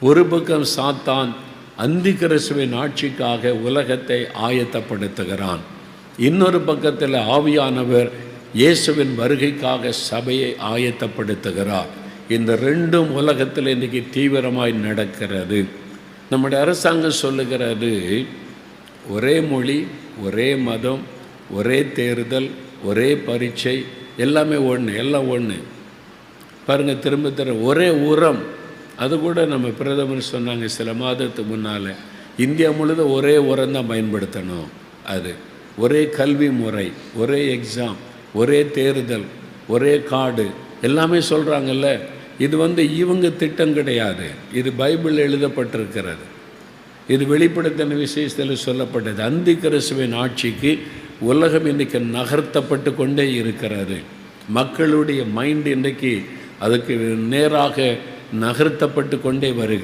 ஒரு பக்கம் சாத்தான் அந்தி கிறிஸ்துவின் ஆட்சிக்காக உலகத்தை ஆயத்தப்படுத்துகிறான். இன்னொரு பக்கத்தில் ஆவியானவர் இயேசுவின் வருகைக்காக சபையை ஆயத்தப்படுத்துகிறார். இந்த ரெண்டும் உலகத்தில் இன்றைக்கி தீவிரமாய் நடக்கிறது. நம்முடைய அரசாங்கம் சொல்லுகிறது, ஒரே மொழி, ஒரே மதம், ஒரே தேர்தல், ஒரே பரீட்சை, எல்லாமே ஒன்று, எல்லாம் ஒன்று. பாருங்கள், திரும்ப ஒரே உரம். அது கூட நம்ம பிரதமர் சொன்னாங்க சில மாதத்துக்கு முன்னால், இந்தியா முழுவதும் ஒரே உரம் தான் பயன்படுத்தணும். அது ஒரே கல்வி முறை, ஒரே எக்ஸாம், ஒரே தேர்தல், ஒரே கார்டு, எல்லாமே சொல்கிறாங்கல்ல. இது இவங்க திட்டம் கிடையாது, இது பைபிள் எழுதப்பட்டிருக்கிறது. இது வெளிப்படுத்தின விசேஷத்தில் சொல்லப்பட்டது. அந்தி கிறிஸ்துவின் ஆட்சிக்கு உலகம் இன்றைக்கு நகர்த்தப்பட்டு கொண்டே இருக்கிறது. மக்களுடைய மைண்ட் இன்றைக்கு அதுக்கு நேராக நகர்த்தப்பட்டு கொண்டே வருகிறது.